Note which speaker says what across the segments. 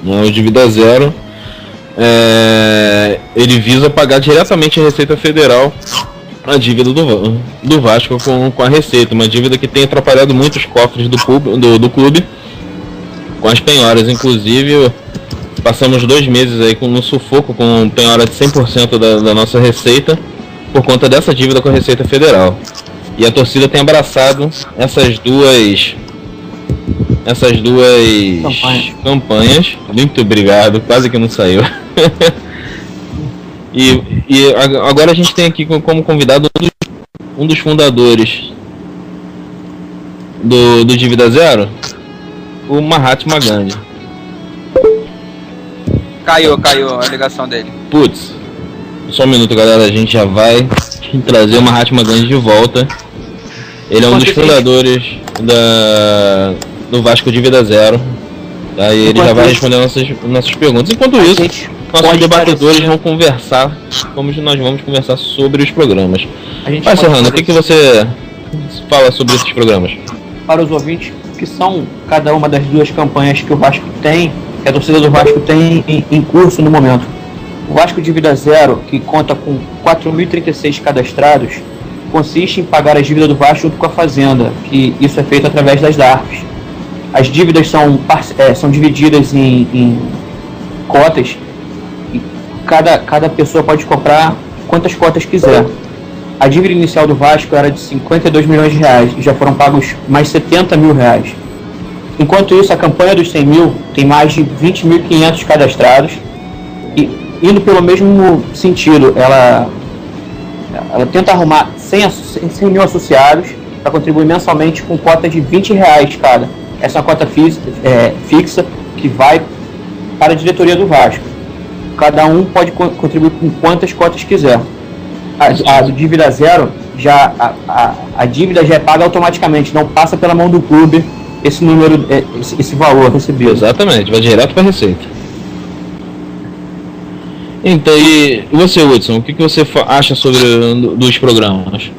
Speaker 1: O Dívida Zero, ele visa pagar diretamente a Receita Federal a dívida do Vasco com a Receita, uma dívida que tem atrapalhado muito os cofres do clube, com as penhoras. Inclusive, passamos 2 meses aí no sufoco com penhora de 100% da nossa receita, por conta dessa dívida com a Receita Federal. E a torcida tem abraçado essas duas campanhas. Muito obrigado, quase que não saiu. e agora a gente tem aqui como convidado um dos fundadores do Dívida Zero, o Mahatma Gandhi.
Speaker 2: Caiu a ligação dele.
Speaker 1: Putz, só um minuto, galera, a gente já vai trazer o Mahatma Gandhi de volta. Ele é um dos fundadores do Vasco Dívida Zero. Aí ele já vai responder nossas perguntas. Enquanto isso, nossos debatedores vão conversar, como nós vamos conversar sobre os programas. Vai, Serrano, o que você fala sobre esses programas?
Speaker 3: Para os ouvintes, que são cada uma das duas campanhas que o Vasco tem, que a torcida do Vasco tem em curso no momento. O Vasco Dívida Zero, que conta com 4.036 cadastrados, consiste em pagar as dívidas do Vasco junto com a Fazenda, que isso é feito através das DARFs. As dívidas são divididas em cotas, e cada pessoa pode comprar quantas cotas quiser. A dívida inicial do Vasco era de 52 milhões de reais e já foram pagos mais 70 mil reais. Enquanto isso, a campanha dos 100 mil tem mais de 20.500 cadastrados e, indo pelo mesmo sentido, ela tenta arrumar 100 mil associados para contribuir mensalmente com cota de 20 reais cada. Essa é uma cota fixa que vai para a diretoria do Vasco. Cada um pode contribuir com quantas cotas quiser. A Dívida Zero, a dívida já é paga automaticamente, não passa pela mão do clube esse valor recebido.
Speaker 1: Exatamente, vai direto para a Receita. Então, e você, Hudson, o que você acha sobre dos programas?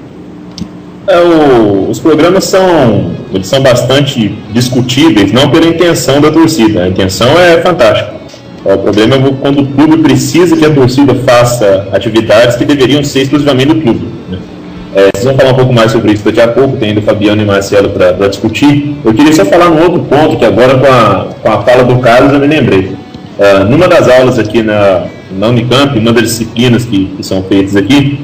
Speaker 4: Os programas são bastante discutíveis, não pela intenção da torcida. A intenção é fantástica. O problema é quando o clube precisa que a torcida faça atividades que deveriam ser exclusivamente do clube, né? Vocês vão falar um pouco mais sobre isso daqui a pouco, tem ainda o Fabiano e o Marcelo para discutir. Eu queria só falar num outro ponto, que agora com a fala do Carlos eu me lembrei. Numa das aulas aqui na Unicamp, uma das disciplinas que são feitas aqui,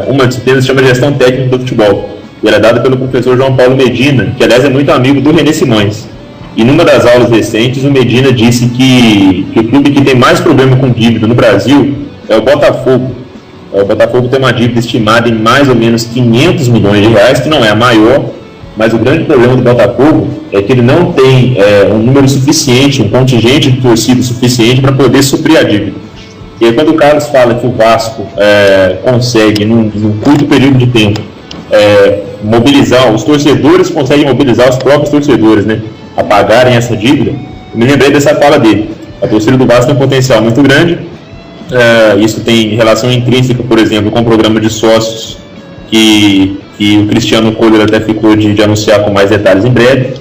Speaker 4: uma disciplina se chama Gestão Técnica do Futebol, e ela é dada pelo professor João Paulo Medina, que aliás é muito amigo do René Simões. E numa das aulas recentes, o Medina disse que o clube que tem mais problema com dívida no Brasil é o Botafogo. O Botafogo tem uma dívida estimada em mais ou menos 500 milhões de reais, que não é a maior, mas o grande problema do Botafogo é que ele não tem um número suficiente, um contingente de torcida suficiente para poder suprir a dívida. E aí, quando o Carlos fala que o Vasco consegue, num curto período de tempo, mobilizar, os torcedores conseguem mobilizar os próprios torcedores, né, a pagarem essa dívida, eu me lembrei dessa fala dele. A torcida do Vasco tem um potencial muito grande, isso tem relação intrínseca, por exemplo, com o programa de sócios que o Cristiano Kohler até ficou de anunciar com mais detalhes em breve.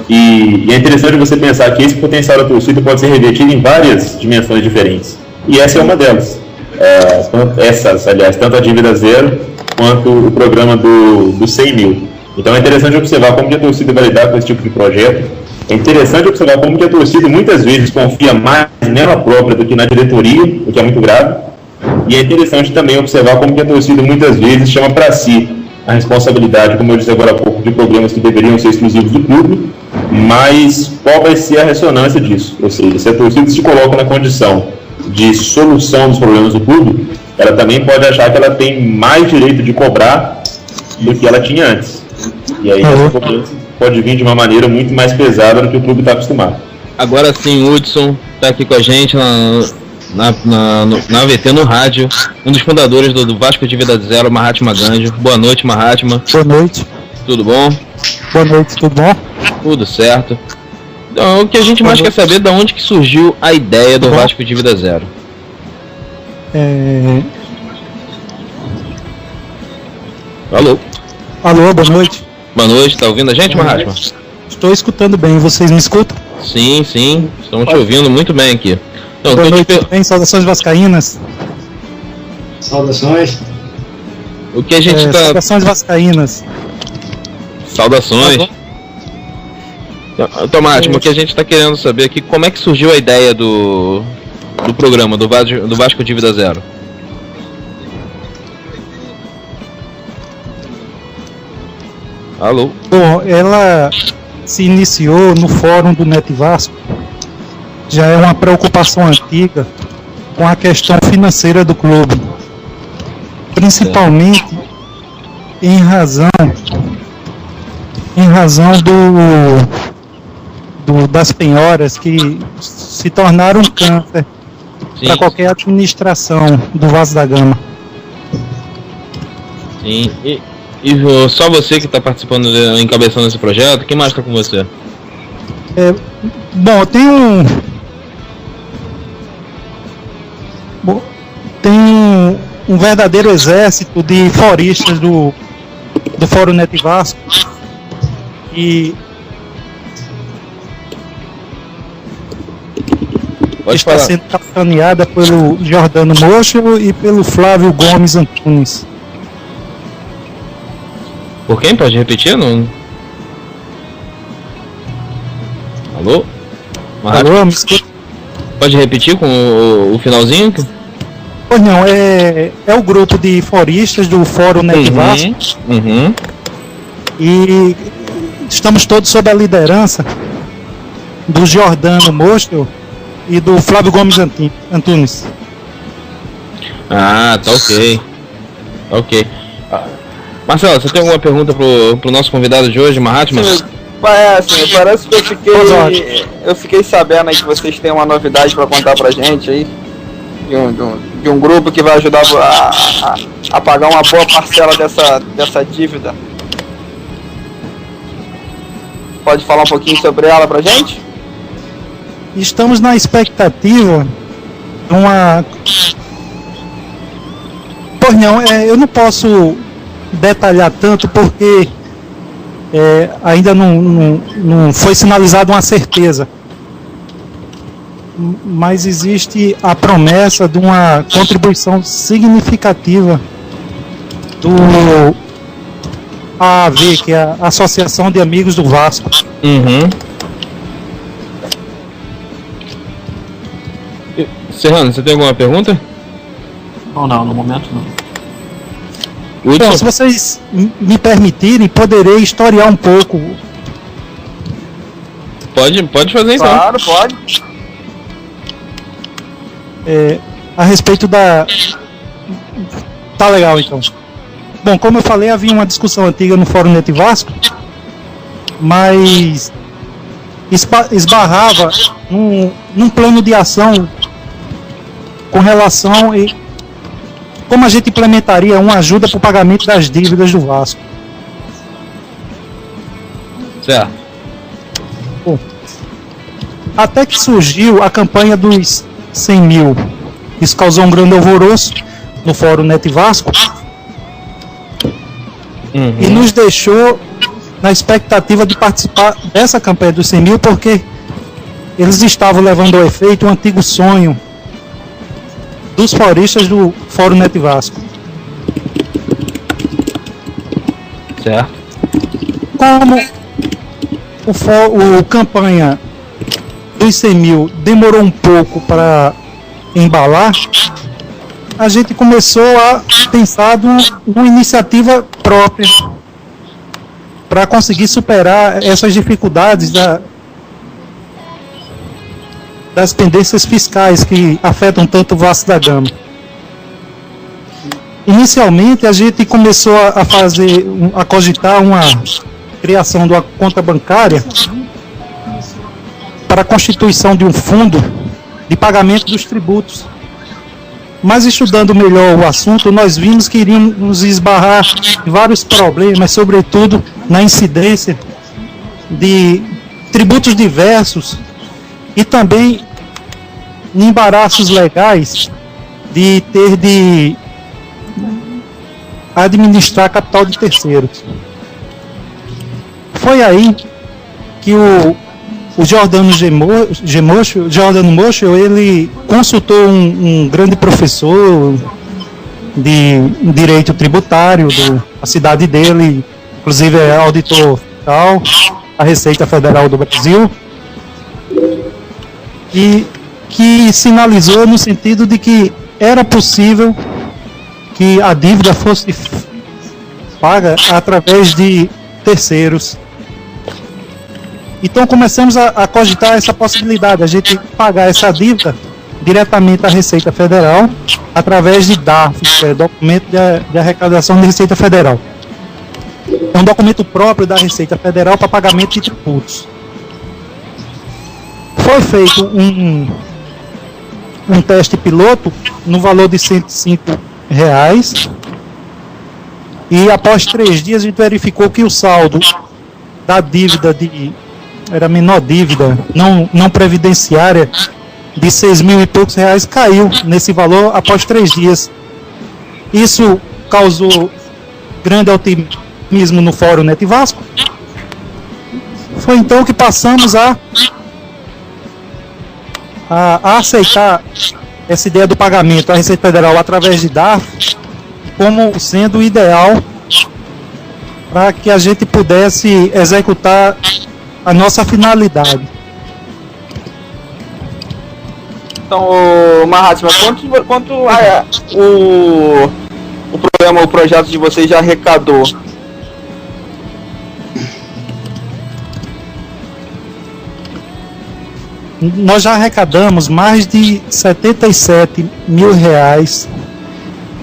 Speaker 4: E é interessante você pensar que esse potencial da torcida pode ser revertido em várias dimensões diferentes. E essa é uma delas. Tanto a Dívida Zero quanto o programa do 100 mil. Então é interessante observar como que a torcida vai lidar com esse tipo de projeto. É interessante observar como que a torcida muitas vezes confia mais nela própria do que na diretoria, o que é muito grave. E é interessante também observar como que a torcida muitas vezes chama para si a responsabilidade, como eu disse agora há pouco, de problemas que deveriam ser exclusivos do clube, mas qual vai ser a ressonância disso? Ou seja, se a torcida se coloca na condição de solução dos problemas do clube, ela também pode achar que ela tem mais direito de cobrar do que ela tinha antes. E aí essa cobrança pode vir de uma maneira muito mais pesada do que o clube está acostumado.
Speaker 1: Agora sim, o Hudson está aqui com a gente na AVT no rádio, um dos fundadores do Vasco Dívida Zero, Mahatma Gandhi. Boa noite, Mahatma.
Speaker 5: Boa noite.
Speaker 1: Tudo bom?
Speaker 5: Boa noite, tudo bom?
Speaker 1: Tudo certo. Então, o que a gente mais quer saber é de onde que surgiu a ideia do Vasco Dívida Zero.
Speaker 5: Alô, boa noite.
Speaker 1: Boa noite, tá ouvindo a gente, Mahatma?
Speaker 5: Estou escutando bem, vocês me escutam?
Speaker 1: Sim, estamos te ouvindo muito bem aqui. Então,
Speaker 5: Boa noite, tudo bem? Saudações vascaínas.
Speaker 6: Saudações.
Speaker 1: O que a gente tá...
Speaker 5: Saudações vascaínas.
Speaker 1: Saudações. Tomate, o que a gente está querendo saber aqui, como é que surgiu a ideia do programa, do Vasco Dívida Zero? Alô?
Speaker 5: Bom, ela se iniciou no fórum do Net Vasco. Já é uma preocupação antiga com a questão financeira do clube. Principalmente em razão das penhoras que se tornaram um câncer para qualquer administração do Vasco da Gama.
Speaker 1: Sim, e só você que está participando, encabeçando esse projeto? Quem mais está com você?
Speaker 5: Bom, tem um verdadeiro exército de foristas do Fórum Net Vasco e está sendo capitaneada pelo Jordano Mocho e pelo Flávio Gomes Antunes.
Speaker 1: Por quem? Pode repetir? Não... Alô?
Speaker 5: Alô, me escuta?
Speaker 1: Pode repetir com o finalzinho?
Speaker 5: Pois não, é o grupo de foristas do Fórum Net Vasco. E estamos todos sob a liderança do Jordano Mocho e do Flávio Gomes Antunes.
Speaker 1: Ah, tá ok. Marcelo, você tem alguma pergunta pro nosso convidado de hoje, Mahatma?
Speaker 2: Parece que eu fiquei sabendo aí que vocês têm uma novidade para contar pra gente aí. De um grupo que vai ajudar a pagar uma boa parcela dessa dívida. Pode falar um pouquinho sobre ela pra gente?
Speaker 5: Estamos na expectativa de uma... Pois não, eu não posso detalhar tanto porque ainda não foi sinalizada uma certeza. Mas existe a promessa de uma contribuição significativa do AAV, que é a Associação de Amigos do Vasco.
Speaker 1: Serrano, você tem alguma pergunta?
Speaker 3: Não, no momento não.
Speaker 5: Bom, se vocês me permitirem, poderei historiar um pouco.
Speaker 1: Pode fazer então.
Speaker 2: Claro, pode.
Speaker 5: A respeito da... Tá legal então. Bom, como eu falei, havia uma discussão antiga no Fórum Net Vasco, mas esbarrava num plano de ação com relação a como a gente implementaria uma ajuda para o pagamento das dívidas do Vasco.
Speaker 1: Certo.
Speaker 5: Bom, até que surgiu a campanha dos 100 mil. Isso causou um grande alvoroço no Fórum Net Vasco e nos deixou na expectativa de participar dessa campanha dos 100 mil, porque eles estavam levando ao efeito um antigo sonho dos foristas do Fórum Net Vasco.
Speaker 1: Certo.
Speaker 5: Como o campanha dos 100 mil demorou um pouco para embalar, a gente começou a pensar numa iniciativa própria para conseguir superar essas dificuldades das pendências fiscais que afetam tanto o Vasco da Gama. Inicialmente a gente começou a cogitar uma criação de uma conta bancária para a constituição de um fundo de pagamento dos tributos. Mas estudando melhor o assunto, nós vimos que iríamos esbarrar em vários problemas, sobretudo na incidência de tributos diversos e também em embaraços legais de ter de administrar capital de terceiros. Foi aí que o Giordano Moschel, ele consultou um grande professor de direito tributário da cidade dele, inclusive é auditor fiscal, a Receita Federal do Brasil, e que sinalizou no sentido de que era possível que a dívida fosse paga através de terceiros. Então começamos a cogitar essa possibilidade, a gente pagar essa dívida diretamente à Receita Federal através de DARF, que é Documento de Arrecadação de Receita Federal. É um documento próprio da Receita Federal para pagamento de tributos. Foi feito um teste piloto no valor de R$105, e após 3 dias a gente verificou que o saldo da dívida era menor dívida, não previdenciária, de 6.000 e poucos reais, caiu nesse valor após 3 dias. Isso causou grande otimismo no Fórum Net Vasco. Foi então que passamos a aceitar essa ideia do pagamento à Receita Federal através de DARF como sendo o ideal para que a gente pudesse executar a nossa finalidade.
Speaker 2: Então, Mahatma, quanto o projeto de vocês já arrecadou?
Speaker 5: Nós já arrecadamos mais de R$77 mil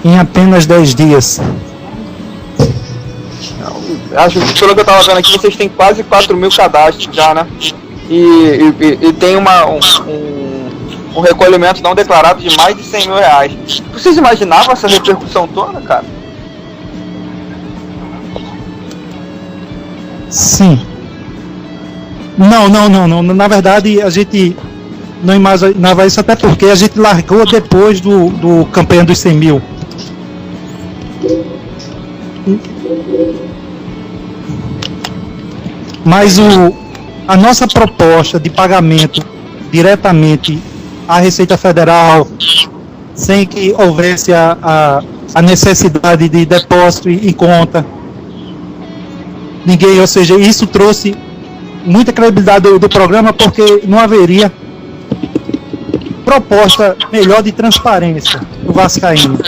Speaker 5: em apenas 10 dias.
Speaker 2: Acho que pelo que eu estava vendo aqui, vocês têm quase 4.000 cadastros já, né? E tem um recolhimento não declarado de mais de R$100 mil. Vocês imaginavam essa repercussão toda, cara?
Speaker 5: Sim. Não. Na verdade, a gente não imaginava isso, até porque a gente largou depois do campanha dos 100 mil. Mas a nossa proposta de pagamento diretamente à Receita Federal, sem que houvesse a necessidade de depósito em conta, ou seja, isso trouxe muita credibilidade do programa, porque não haveria proposta melhor de transparência do vascaíno.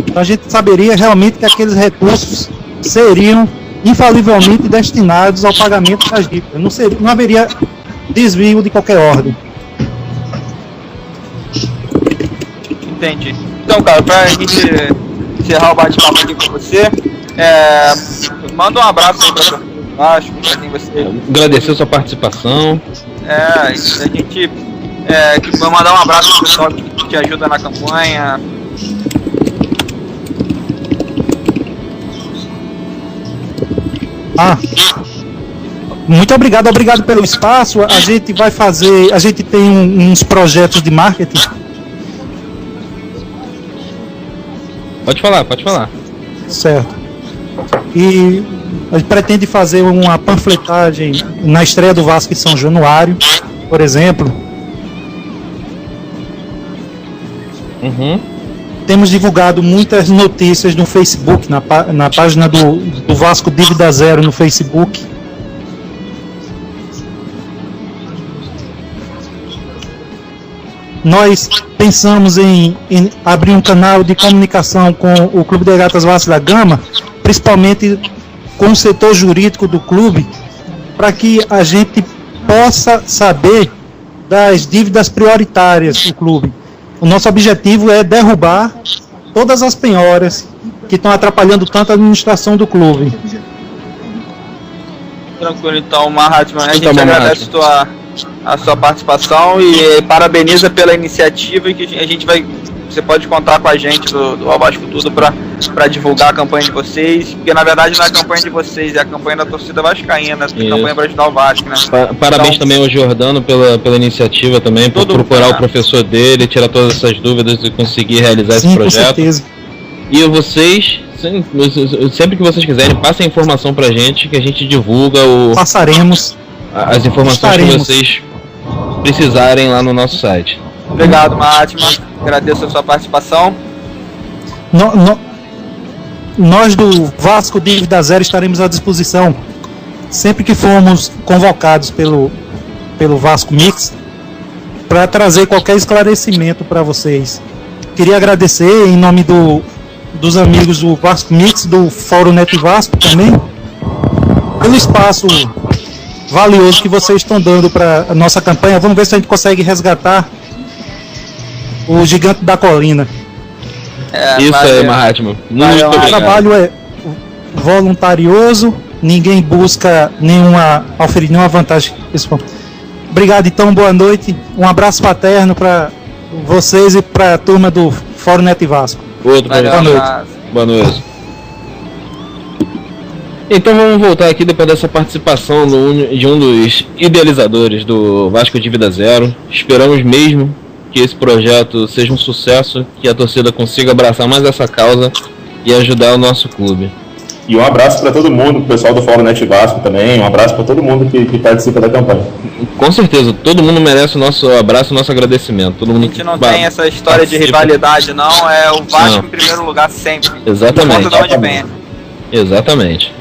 Speaker 5: Então a gente saberia realmente que aqueles recursos seriam infalivelmente destinados ao pagamento das dívidas. Não haveria desvio de qualquer ordem.
Speaker 2: Entendi. Então, cara, pra gente encerrar o bate-papo aqui com você, manda um abraço aí pra Vasco, pra quem você...
Speaker 1: Agradecer a sua participação.
Speaker 2: A gente vai mandar um abraço pro pessoal que te ajuda na campanha.
Speaker 5: Muito obrigado pelo espaço. A gente tem uns projetos de marketing.
Speaker 1: Pode falar.
Speaker 5: Certo. E a gente pretende fazer uma panfletagem na estreia do Vasco em São Januário, por exemplo. Temos divulgado muitas notícias no Facebook, na página do Vasco Dívida Zero no Facebook. Nós pensamos em abrir um canal de comunicação com o Clube de Regatas Vasco da Gama, principalmente com o setor jurídico do clube, para que a gente possa saber das dívidas prioritárias do clube. O nosso objetivo é derrubar todas as penhoras que estão atrapalhando tanto a administração do clube.
Speaker 2: Tranquilo, então, Mahatma, a gente agradece a sua participação e parabeniza pela iniciativa, e que você pode contar com a gente do Vasco Tudo para divulgar a campanha de vocês, porque na verdade não é a campanha de vocês, é a campanha da torcida vascaína, a campanha para ajudar o Vasco, né?
Speaker 1: Parabéns então, também ao Giordano pela iniciativa também, por procurar o professor dele, tirar todas essas dúvidas e conseguir realizar esse projeto. Com certeza. E vocês, sempre que vocês quiserem, passem a informação pra gente, que a gente divulga
Speaker 5: Passaremos.
Speaker 1: as informações que vocês precisarem lá no nosso site.
Speaker 2: Obrigado, Mahatma. Agradeço a sua participação.
Speaker 5: Nós do Vasco Dívida Zero estaremos à disposição sempre que formos convocados pelo Vasco Mix para trazer qualquer esclarecimento para vocês. Queria agradecer em nome dos amigos do Vasco Mix, do Fórum Net Vasco também, pelo espaço valioso que vocês estão dando para a nossa campanha. Vamos ver se a gente consegue resgatar o Gigante da Colina.
Speaker 1: Isso aí, Mahatma. Muito
Speaker 5: O
Speaker 1: obrigado.
Speaker 5: trabalho é voluntarioso, ninguém busca oferir nenhuma vantagem pessoal. Obrigado, então, boa noite. Um abraço fraterno para vocês e para a turma do Fórum Net Vasco.
Speaker 1: Outro
Speaker 2: Valeu,
Speaker 1: boa noite.
Speaker 2: abraço.
Speaker 1: Boa noite. Então vamos voltar aqui depois dessa participação de um dos idealizadores do Vasco Dívida Zero. Esperamos mesmo que esse projeto seja um sucesso, que a torcida consiga abraçar mais essa causa e ajudar o nosso clube.
Speaker 4: E um abraço para todo mundo, o pessoal do Fórum Net Vasco também, um abraço para todo mundo que participa da campanha.
Speaker 1: Com certeza, todo mundo merece o nosso abraço, o nosso agradecimento. Todo mundo
Speaker 2: A gente não tem essa história de rivalidade, não. É o Vasco em primeiro lugar sempre.
Speaker 1: Exatamente.
Speaker 2: Não importa de onde venha.
Speaker 1: Exatamente.